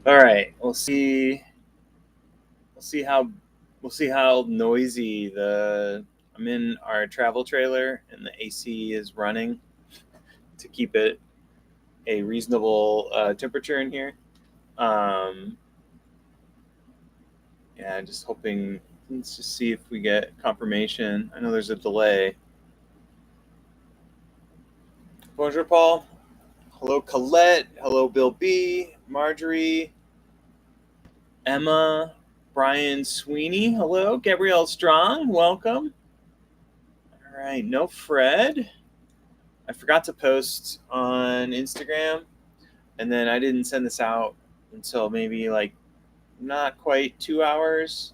All right, we'll see. We'll see how noisy the. I'm in our travel trailer, and the AC is running to keep it a reasonable temperature in here. Um, yeah, just hoping. Let's just see if we get confirmation. I know there's a delay. Bonjour, Paul. Hello, Colette. Hello, Bill B. Marjorie. Emma. Brian Sweeney. Hello, Gabrielle Strong. Welcome. All right, no Fred. I forgot to post on Instagram, and then I didn't send this out until maybe like not quite 2 hours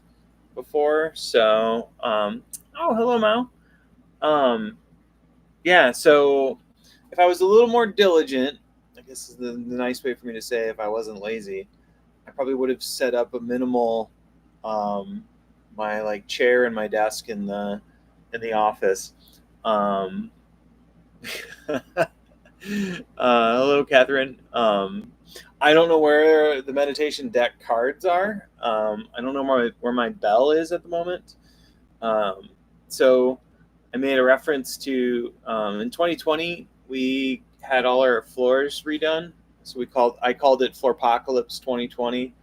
before. So, oh, hello, Mao. Um, yeah, so if I was a little more diligent, I guess is the nice way for me to say if I wasn't lazy, I probably would have set up a minimal, um, my like chair and my desk in the office. Um, hello, Catherine. I don't know where the meditation deck cards are. I don't know where my bell is at the moment. Um, so I made a reference to in 2020 we had all our floors redone. So I called it Floorpocalypse 2020,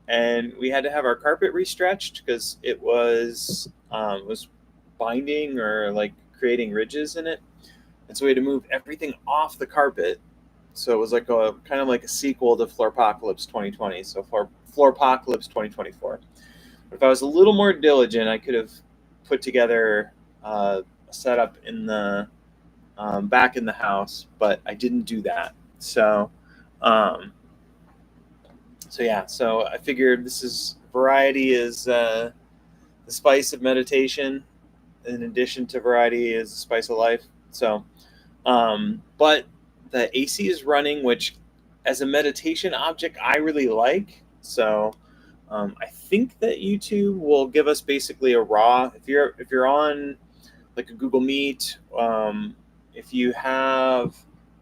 and we had to have our carpet restretched because it was binding or like creating ridges in it, and so we had to move everything off the carpet. So it was like a kind of like a sequel to Floorpocalypse 2020. So Floorpocalypse 2024. But if I was a little more diligent, I could have put together a setup in the back in the house, but I didn't do that. Um, so yeah. So I figured this is variety is the spice of meditation. In addition to variety, is the spice of life. So but the AC is running, which as a meditation object, I really like. So I think that YouTube will give us basically a raw. If you're on like a Google Meet, if you have,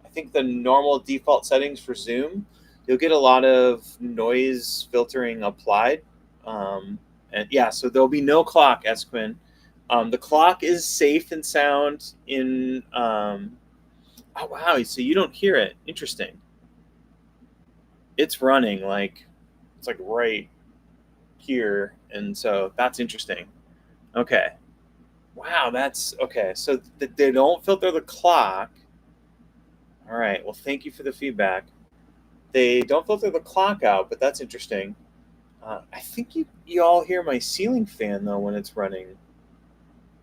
I think the normal default settings for Zoom, you'll get a lot of noise filtering applied. And yeah, so there'll be no clock, Esquin. The clock is safe and sound in oh wow! So you don't hear it. Interesting. It's running like it's like right here, and so that's interesting. Okay. Wow, that's okay. So they don't filter the clock. All right. Well, thank you for the feedback. They don't filter the clock out, but that's interesting. I think you all hear my ceiling fan though when it's running.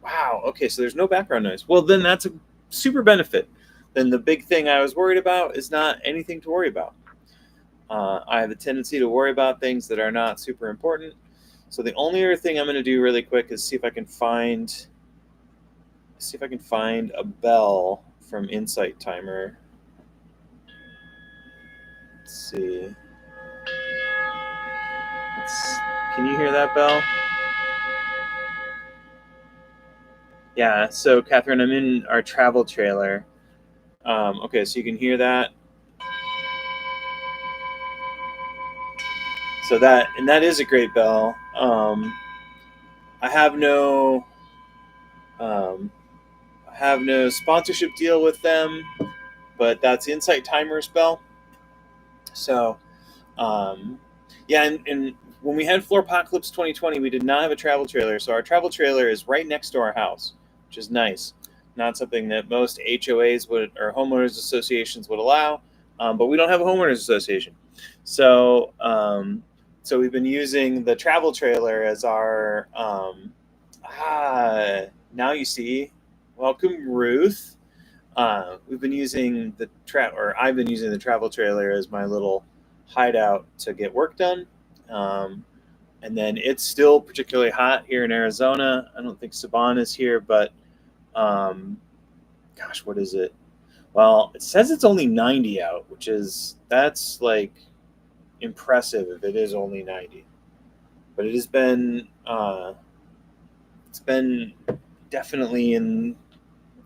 Wow. Okay. So there's no background noise. Well, then that's a super benefit. Then the big thing I was worried about is not anything to worry about. I have a tendency to worry about things that are not super important. So the only other thing I'm going to do really quick is see if I can find a bell from Insight Timer. Let's see. Let's, can you hear that bell? Yeah. So Catherine, I'm in our travel trailer. Okay, so you can hear that. So that is a great bell. I have no um, I have no sponsorship deal with them, but that's Insight Timer's bell. So um, yeah, and when we had Floor Apocalypse 2020, we did not have a travel trailer, so our travel trailer is right next to our house, which is nice. Not something that most HOAs would or homeowners associations would allow, but we don't have a homeowners association, so so we've been using the travel trailer as our now you see. Welcome, Ruth. We've been using or I've been using the travel trailer as my little hideout to get work done. Um, and then it's still particularly hot here in Arizona. I don't think Saban is here, but um, gosh, what is it? Well, it says it's only 90 out, that's like impressive if it is only 90. But it's been definitely in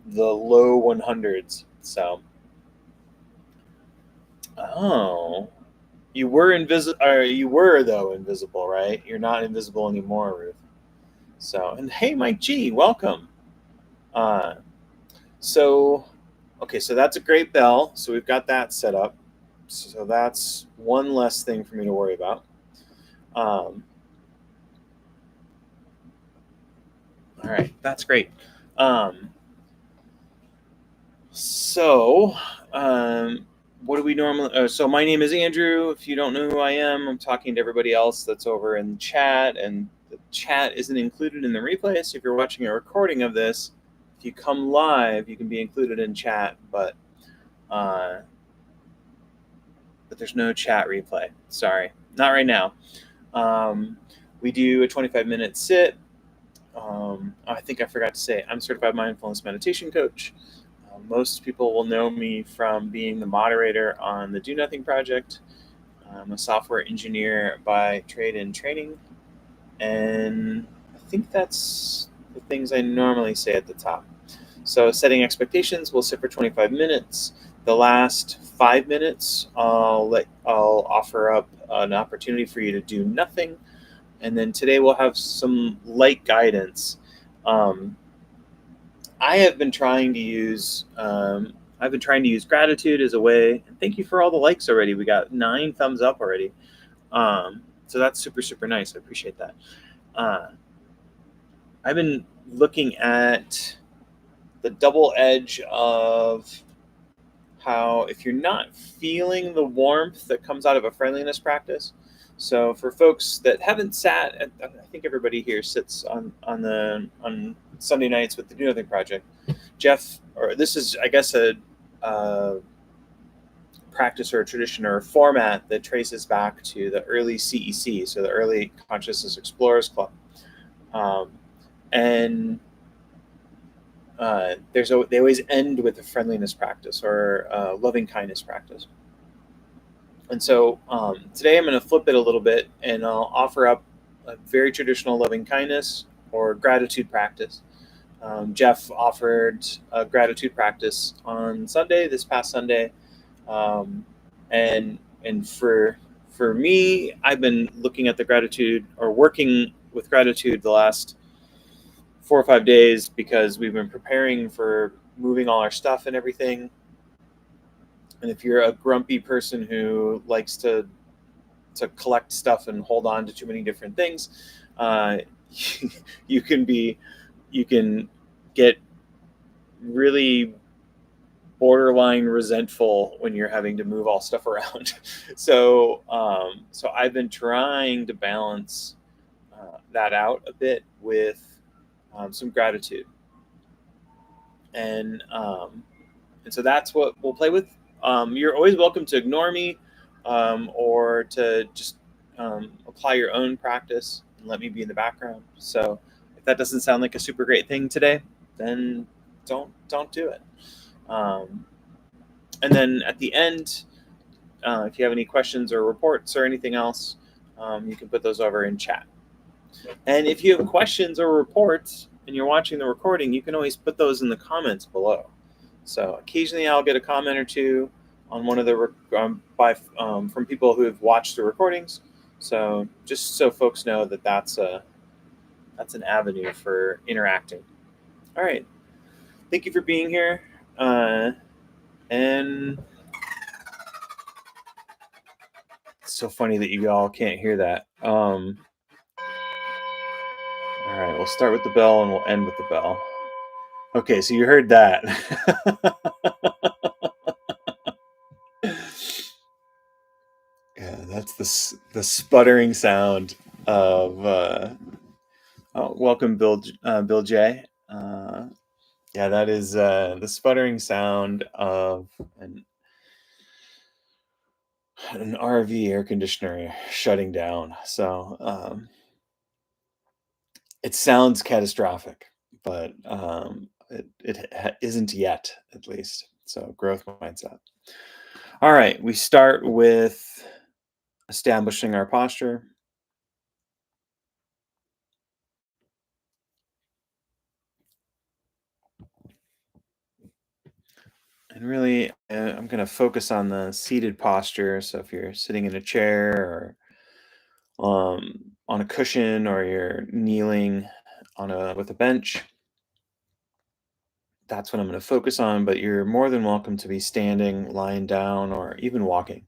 the low 100s. So, oh, You were invisible, or you were though invisible, right? You're not invisible anymore, Ruth. So, and hey, Mike G, welcome. Uh, so, okay, so that's a great bell. So we've got that set up. So that's one less thing for me to worry about. Um, all right, that's great. Um, so, um, what do we normally? So my name is Andrew. If you don't know who I am, I'm talking to everybody else that's over in chat, and the chat isn't included in the replay. So if you're watching a recording of this, if you come live, you can be included in chat, uh, but there's no chat replay. Sorry, not right now. We do a 25-minute sit. I think I forgot to say, I'm a certified mindfulness meditation coach. Most people will know me from being the moderator on the Do Nothing Project. I'm a software engineer by trade and training. And I think that's the things I normally say at the top. So, setting expectations, we'll sit for 25 minutes. The last 5 minutes, I'll offer up an opportunity for you to do nothing. And then today we'll have some light guidance. Um, I have been trying to use gratitude as a way. And thank you for all the likes already. We got 9 thumbs up already. So that's super super nice. I appreciate that. Uh, I've been looking at the double edge of how if you're not feeling the warmth that comes out of a friendliness practice. So for folks that haven't sat, I think everybody here sits on Sunday nights with the Do Nothing Project. Jeff, or this is I guess a practice or a tradition or a format that traces back to the early CEC, so the Early Consciousness Explorers Club, and they always end with a friendliness practice or a loving kindness practice. And so today I'm going to flip it a little bit and I'll offer up a very traditional loving kindness or gratitude practice. Jeff offered a gratitude practice on Sunday, this past Sunday, and for me, I've been looking at the gratitude or working with gratitude the last 4 or 5 days because we've been preparing for moving all our stuff and everything. And if you're a grumpy person who likes to collect stuff and hold on to too many different things, uh, you can get really borderline resentful when you're having to move all stuff around. So I've been trying to balance that out a bit with some gratitude, and so that's what we'll play with. You're always welcome to ignore me, or to just apply your own practice and let me be in the background. So if that doesn't sound like a super great thing today, then don't do it. Um, and then at the end, if you have any questions or reports or anything else, you can put those over in chat. And if you have questions or reports and you're watching the recording, you can always put those in the comments below. So occasionally I'll get a comment or two on one of the from people who have watched the recordings. So just so folks know that that's an avenue for interacting. All right, thank you for being here, and it's so funny that you all can't hear that. All right, we'll start with the bell and we'll end with the bell. Okay, so you heard that. Yeah, that's the sputtering sound of. Welcome, Bill J. Yeah, that is the sputtering sound of an RV air conditioner shutting down. So it sounds catastrophic, but it isn't yet, at least. So growth mindset. All right, we start with establishing our posture. And really, I'm going to focus on the seated posture. So if you're sitting in a chair or on a cushion, or you're kneeling on a with a bench, that's what I'm going to focus on. But you're more than welcome to be standing, lying down, or even walking.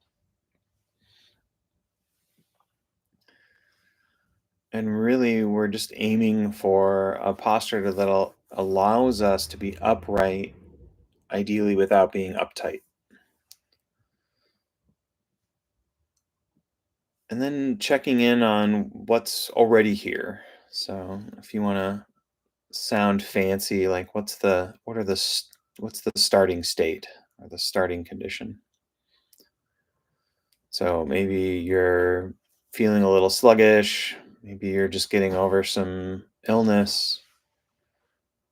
And really, we're just aiming for a posture that allows us to be upright, ideally without being uptight. And then checking in on what's already here. So if you want to sound fancy, like what's the starting state or the starting condition? So maybe you're feeling a little sluggish, maybe you're just getting over some illness,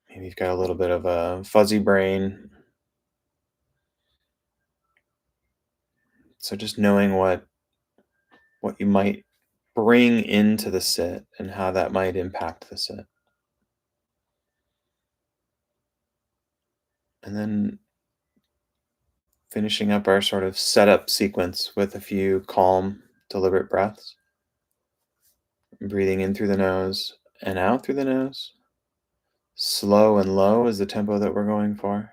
maybe you've got a little bit of a fuzzy brain. So just knowing what you might bring into the sit and how that might impact the sit. And then finishing up our sort of setup sequence with a few calm, deliberate breaths. Breathing in through the nose and out through the nose. Slow and low is the tempo that we're going for.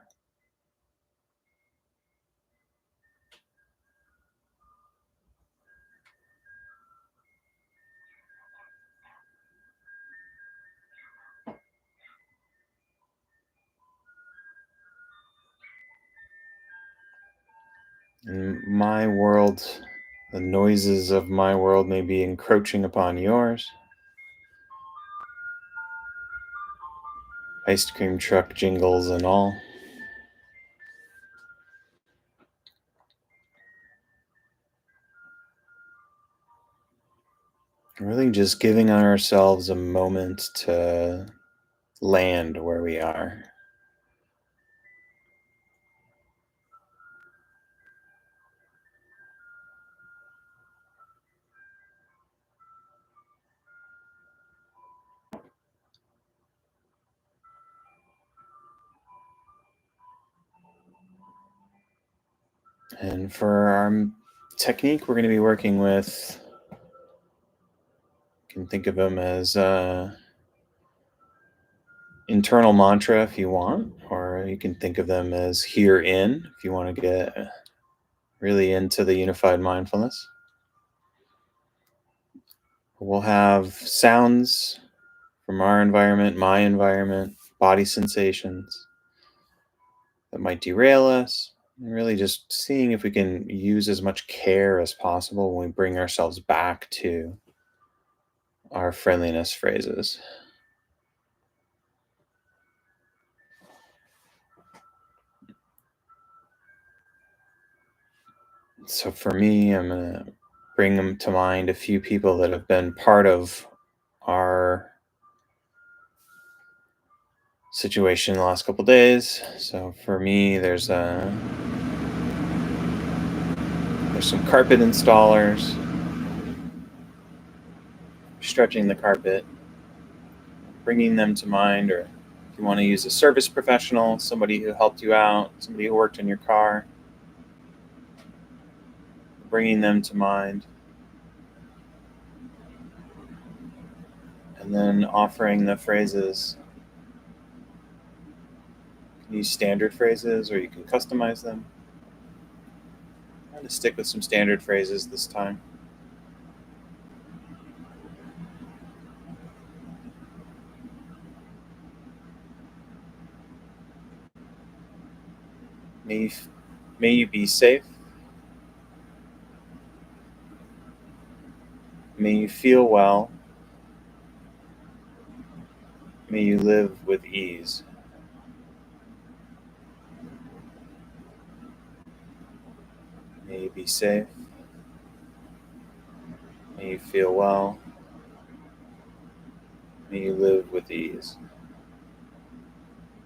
In my world, the noises of my world may be encroaching upon yours. Ice cream truck jingles and all. Really just giving ourselves a moment to land where we are. And for our technique, we're going to be working with, you can think of them as internal mantra if you want, or you can think of them as here in if you want to get really into the unified mindfulness. We'll have sounds from our environment, my environment, body sensations that might derail us. And really just seeing if we can use as much care as possible when we bring ourselves back to our friendliness phrases. So for me, I'm going to bring them to mind a few people that have been part of our situation the last couple days. So for me, there's some carpet installers stretching the carpet, bringing them to mind, or if you want to use a service professional, somebody who helped you out, somebody who worked in your car, bringing them to mind, and then offering the phrases. You can use standard phrases, or you can customize them. I'm going to stick with some standard phrases this time. May you, may you be safe. May you feel well. May you live with ease. May you be safe. May you feel well. May you live with ease.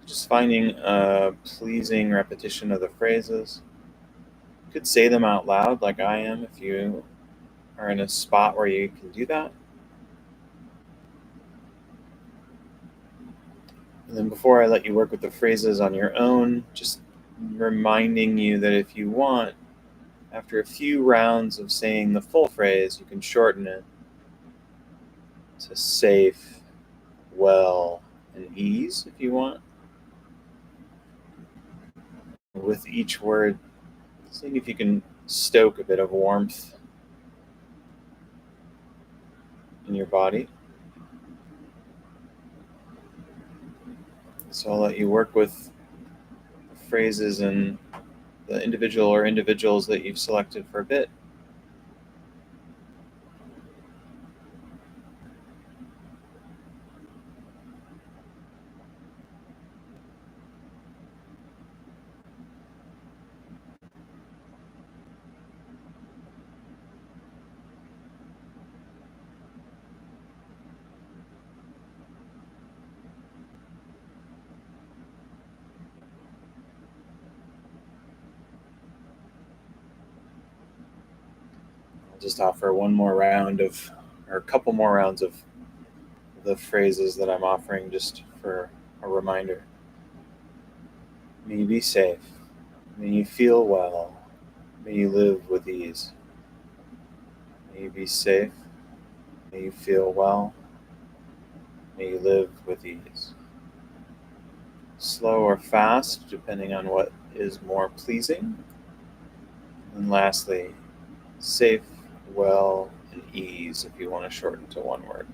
Just finding a pleasing repetition of the phrases. You could say them out loud like I am if you are in a spot where you can do that. And then before I let you work with the phrases on your own, just reminding you that if you want, after a few rounds of saying the full phrase, you can shorten it to safe, well, and ease if you want. With each word, seeing if you can stoke a bit of warmth in your body. So I'll let you work with phrases and the individual or individuals that you've selected for a bit. I'll just offer one more round of, or a couple more rounds of the phrases that I'm offering just for a reminder. May you be safe. May you feel well. May you live with ease. May you be safe. May you feel well. May you live with ease. Slow or fast, depending on what is more pleasing. And lastly, safe, well, and ease if you want to shorten to one word.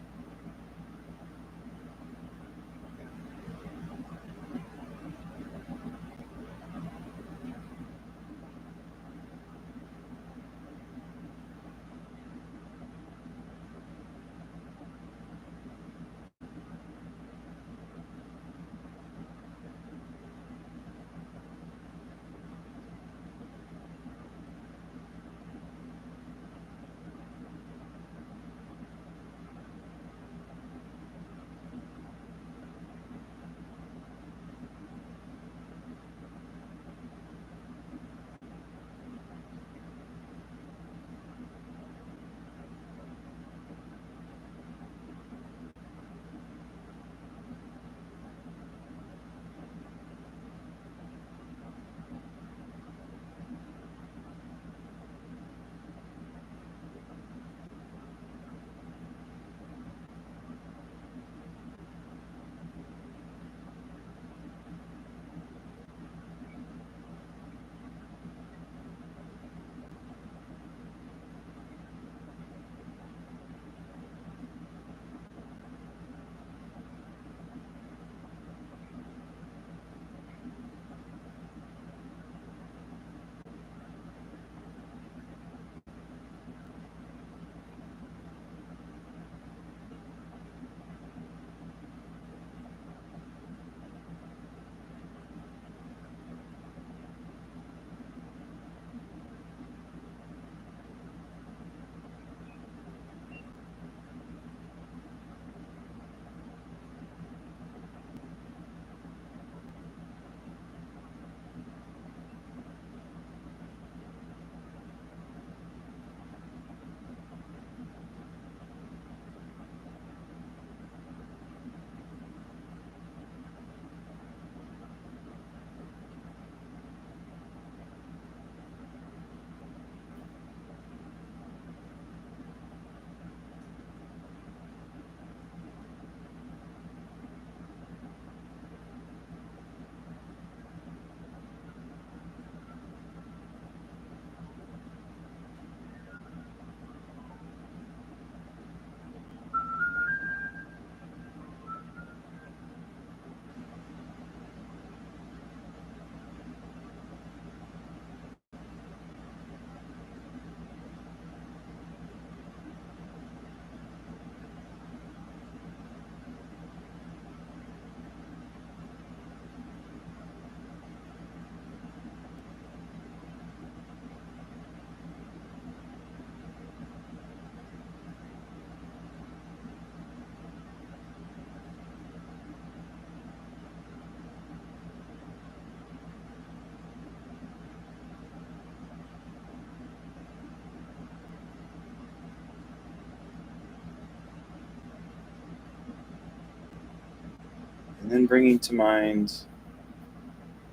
And then bringing to mind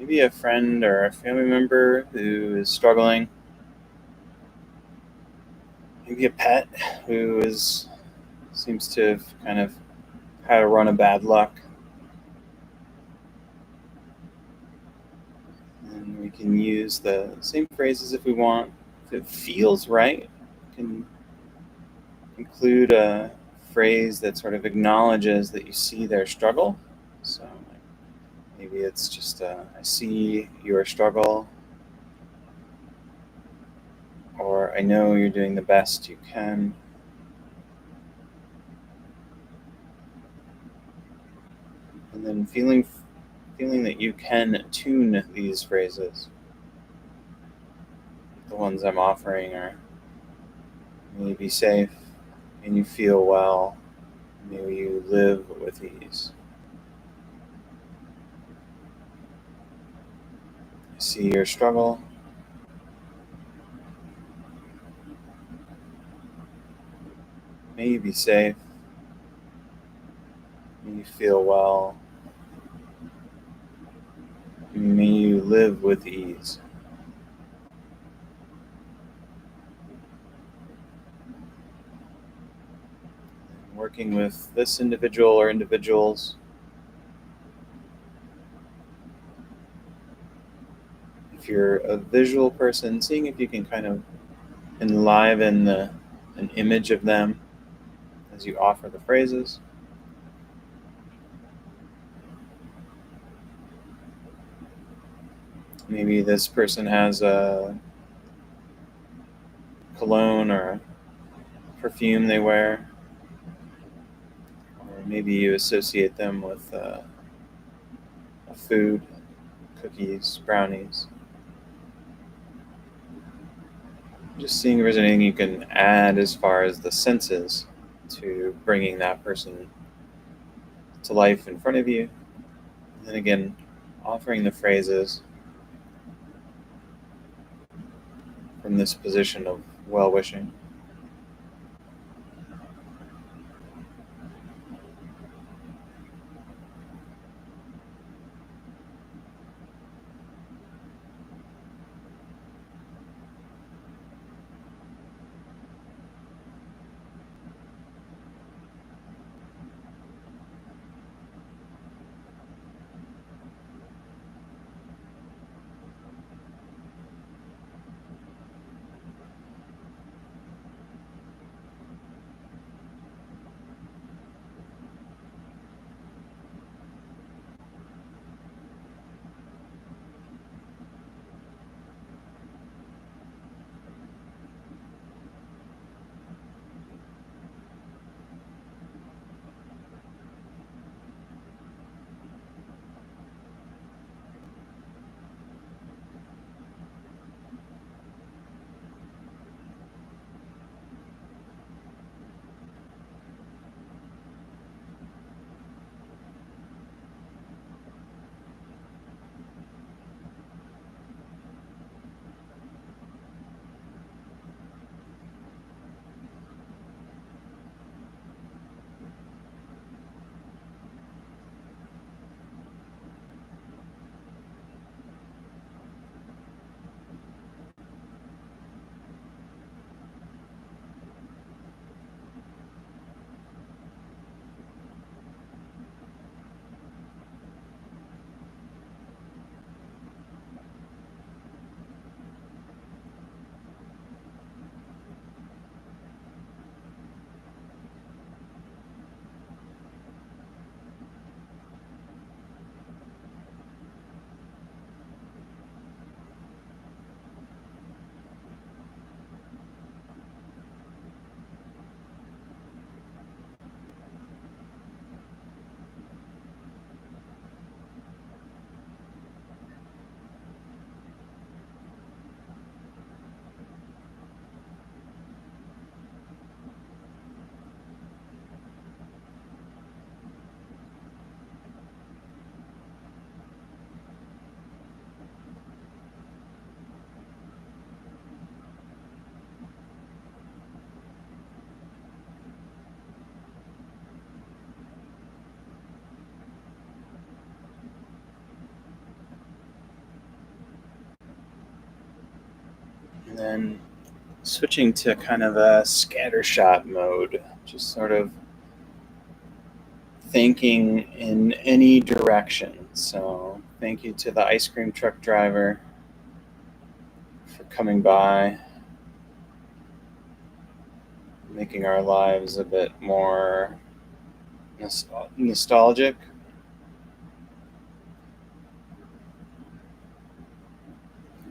maybe a friend or a family member who is struggling, maybe a pet who seems to have kind of had a run of bad luck. And we can use the same phrases if we want. If it feels right, we can include a phrase that sort of acknowledges that you see their struggle. So maybe it's just, I see your struggle, or I know you're doing the best you can. And then feeling that you can tune these phrases. The ones I'm offering are, may you be safe, may you feel well, may you live with ease. I see your struggle. May you be safe. May you feel well. May you live with ease. Working with this individual or individuals, if you're a visual person, seeing if you can kind of enliven an image of them as you offer the phrases. Maybe this person has a cologne or perfume they wear, or maybe you associate them with a food, cookies, brownies. Just seeing if there's anything you can add as far as the senses to bringing that person to life in front of you. And then again, offering the phrases from this position of well-wishing. And then switching to kind of a scattershot mode, just sort of thanking in any direction. So, thank you to the ice cream truck driver for coming by, making our lives a bit more nostalgic.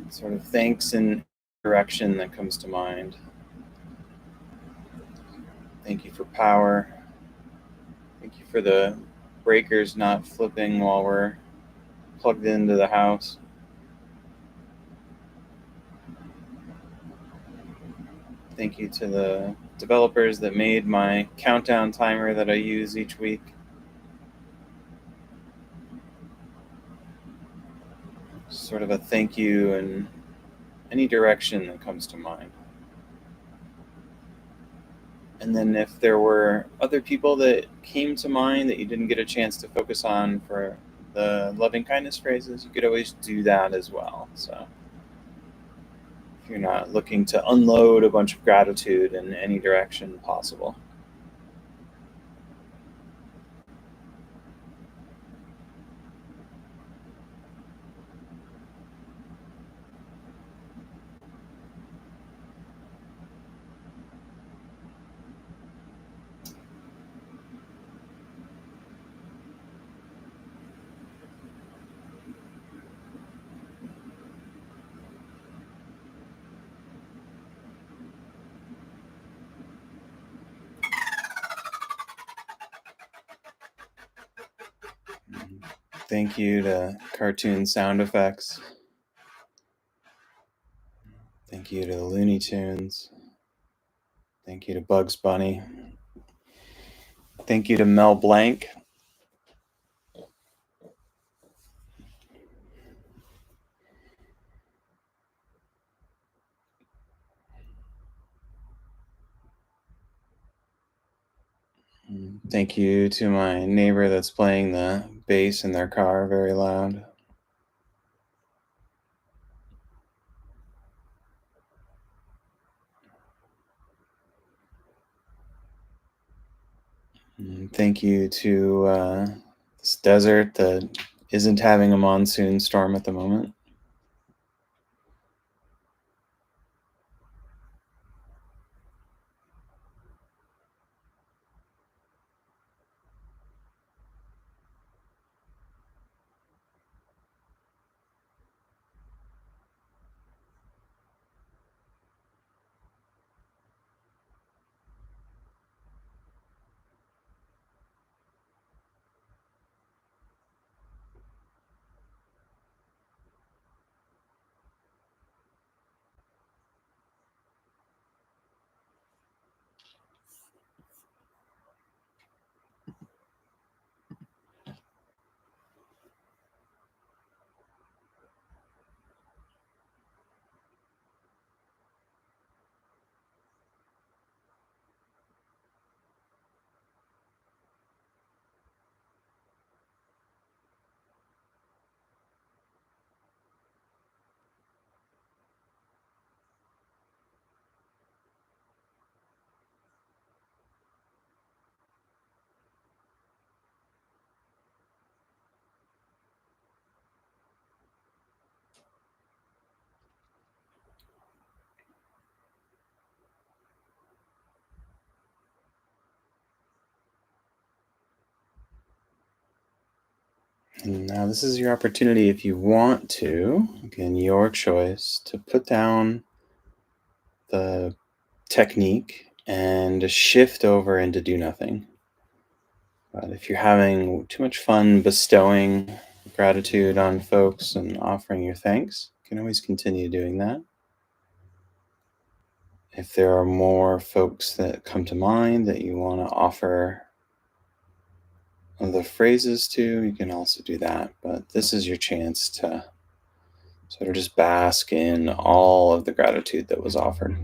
Sort of thanks in direction that comes to mind. Thank you for power. Thank you for the breakers not flipping while we're plugged into the house. Thank you to the developers that made my countdown timer that I use each week. Sort of a thank you in any direction that comes to mind. And then if there were other people that came to mind that you didn't get a chance to focus on for the loving kindness phrases, you could always do that as well. So if you're not looking to unload a bunch of gratitude in any direction possible. Thank you to cartoon sound effects. Thank you to the Looney Tunes. Thank you to Bugs Bunny. Thank you to Mel Blanc. Thank you to my neighbor that's playing the bass in their car very loud. Thank you to this desert that isn't having a monsoon storm at the moment. And now this is your opportunity, if you want to, again, your choice, to put down the technique and shift over into do nothing. But if you're having too much fun bestowing gratitude on folks and offering your thanks, you can always continue doing that. If there are more folks that come to mind that you want to offer the phrases to, you can also do that. But this is your chance to sort of just bask in all of the gratitude that was offered.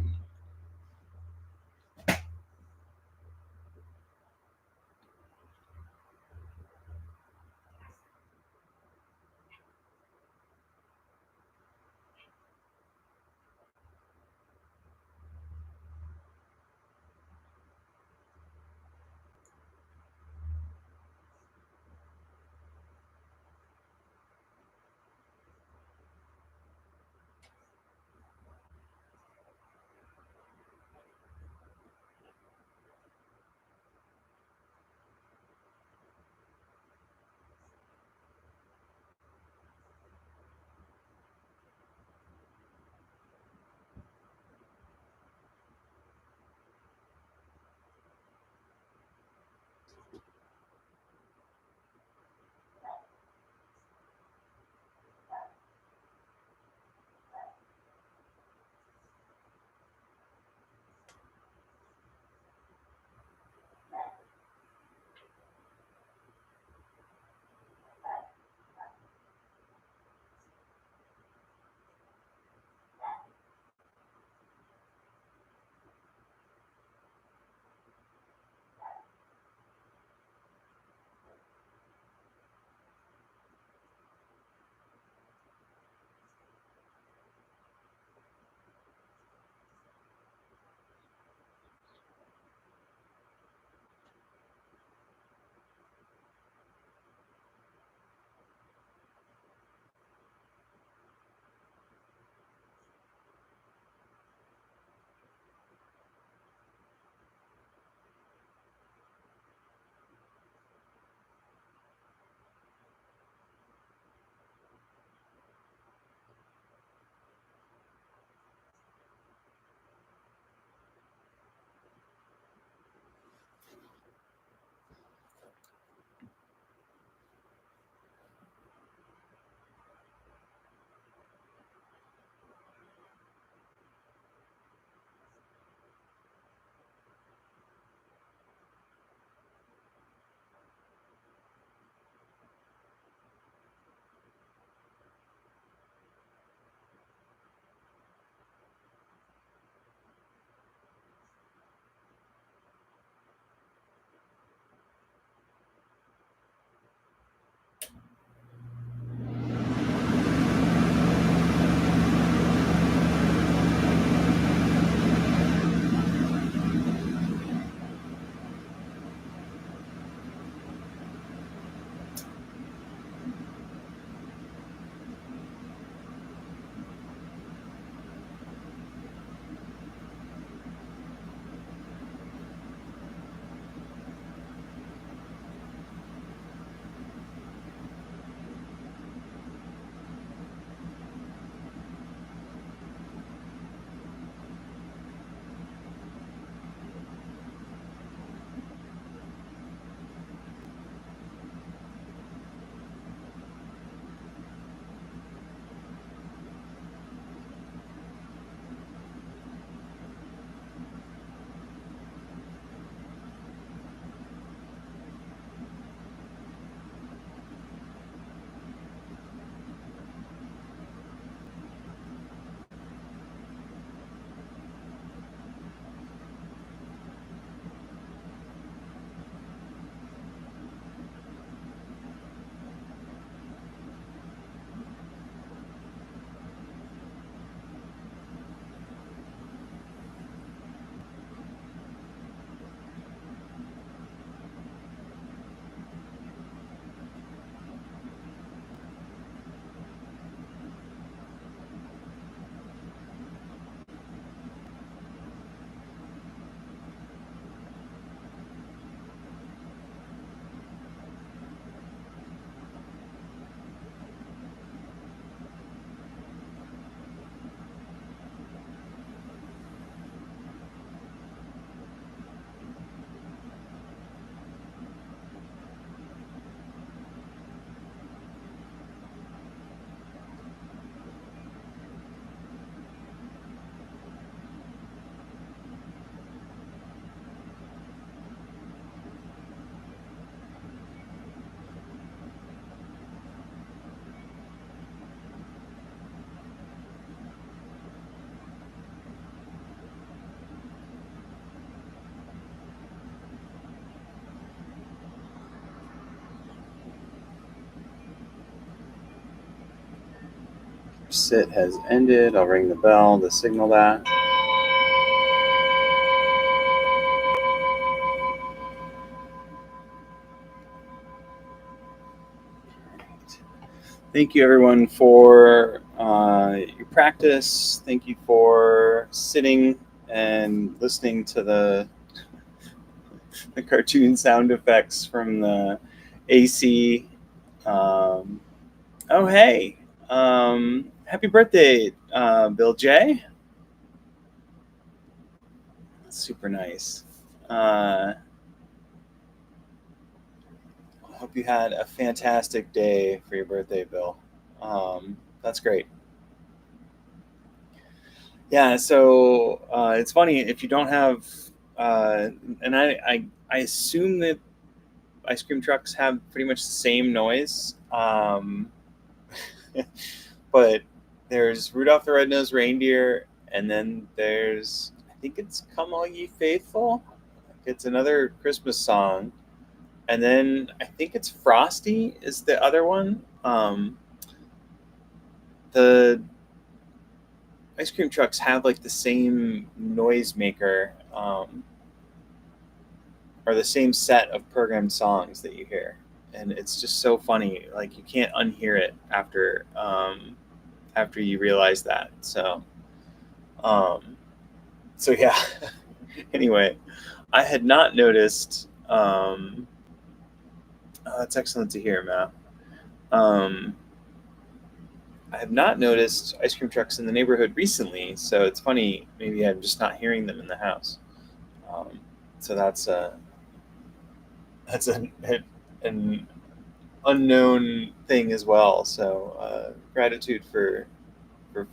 sit has ended. I'll ring the bell to signal that. Thank you, everyone, for your practice. Thank you for sitting and listening to the cartoon sound effects from the AC. Oh, hey. Happy birthday, Bill J. That's super nice. I hope you had a fantastic day for your birthday, Bill. That's great. Yeah, so it's funny if you don't have, and I assume that ice cream trucks have pretty much the same noise. But there's Rudolph the Red-Nosed Reindeer, and then there's, I think it's Come All Ye Faithful. It's another Christmas song. And then I think it's Frosty is the other one. The ice cream trucks have like the same noisemaker, or the same set of programmed songs that you hear. And it's just so funny. Like you can't unhear it after you realize that. So yeah. Anyway, I had not noticed. That's excellent to hear, Matt. I have not noticed ice cream trucks in the neighborhood recently, so it's funny. Maybe I'm just not hearing them in the house. So that's an unknown thing as well. So gratitude for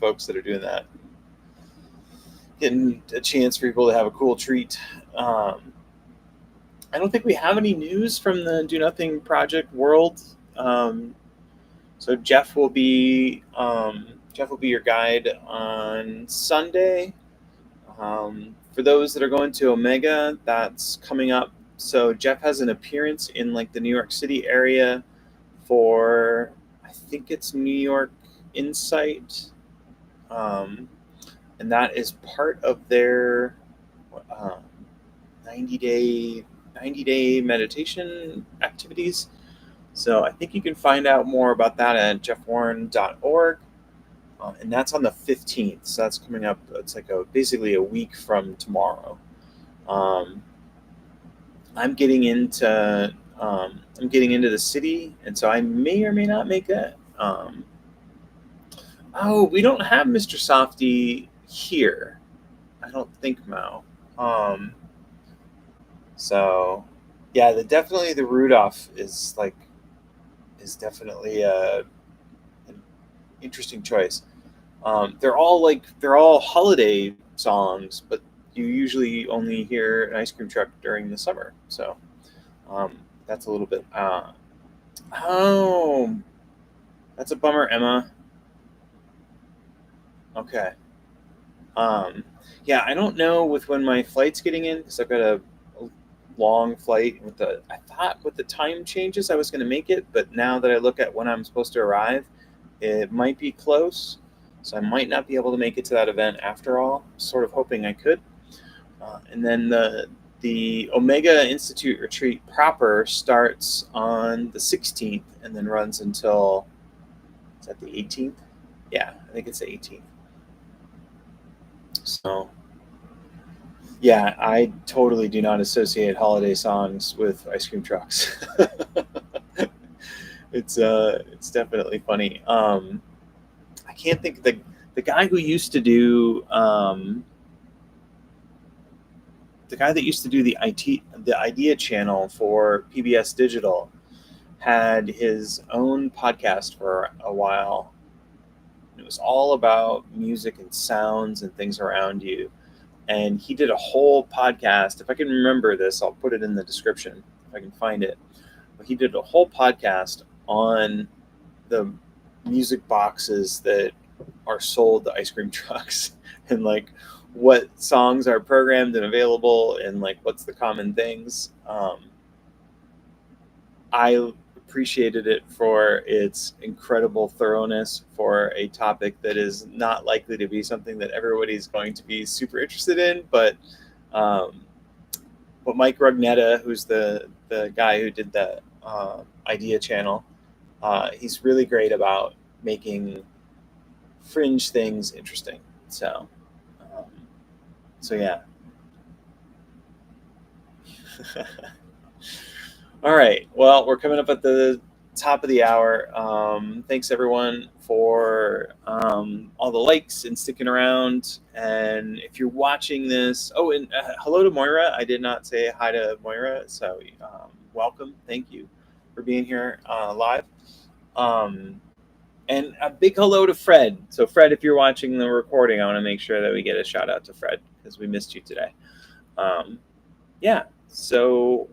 folks that are doing that, getting a chance for people to have a cool treat. I don't think we have any news from the Do Nothing Project world. So Jeff will be your guide on Sunday. For those that are going to Omega, that's coming up. So Jeff has an appearance in like the New York City area for, I think it's New York Insight, and that is part of their 90-day meditation activities. So I think you can find out more about that at jeffwarren.org. And that's on the 15th. So that's coming up. It's like basically a week from tomorrow. I'm getting into the city, and so I may or may not make that. We don't have Mr. Softy here. I don't think, Mo. So yeah, definitely the Rudolph is definitely an interesting choice. They're all holiday songs, but you usually only hear an ice cream truck during the summer. So that's a little bit. Oh, that's a bummer, Emma. Okay. Yeah, I don't know with when my flight's getting in because I've got a long flight. I thought with the time changes I was going to make it, but now that I look at when I'm supposed to arrive, it might be close. So I might not be able to make it to that event after all. Sort of hoping I could. And then the Omega Institute retreat proper starts on the 16th and then runs until, is that the 18th? Yeah, I think it's the 18th. So yeah, I totally do not associate holiday songs with ice cream trucks. It's definitely funny. I can't think of the guy who used to do the guy that used to do the idea channel for PBS Digital had his own podcast for a while. It was all about music and sounds and things around you. And he did a whole podcast. If I can remember this, I'll put it in the description if I can find it. But he did a whole podcast on the music boxes that are sold to ice cream trucks and like what songs are programmed and available and like what's the common things. I appreciated it for its incredible thoroughness for a topic that is not likely to be something that everybody's going to be super interested in. But Mike Rugnetta, who's the guy who did the idea channel, he's really great about making fringe things interesting. So yeah. All right. Well, we're coming up at the top of the hour. Thanks everyone for all the likes and sticking around. And if you're watching this, and hello to Moira. I did not say hi to Moira, so welcome. Thank you for being here live. And a big hello to Fred. So Fred, if you're watching the recording, I want to make sure that we get a shout out to Fred because we missed you today. Yeah. So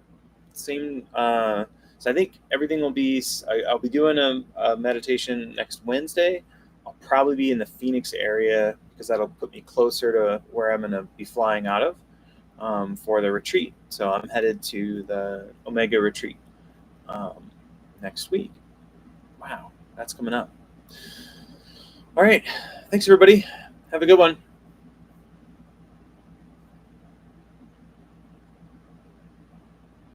same. So I think everything will be. I'll be doing a meditation next Wednesday. I'll probably be in the Phoenix area because that'll put me closer to where I'm going to be flying out of for the retreat. So I'm headed to the Omega retreat next week. Wow, that's coming up. All right. Thanks, everybody. Have a good one.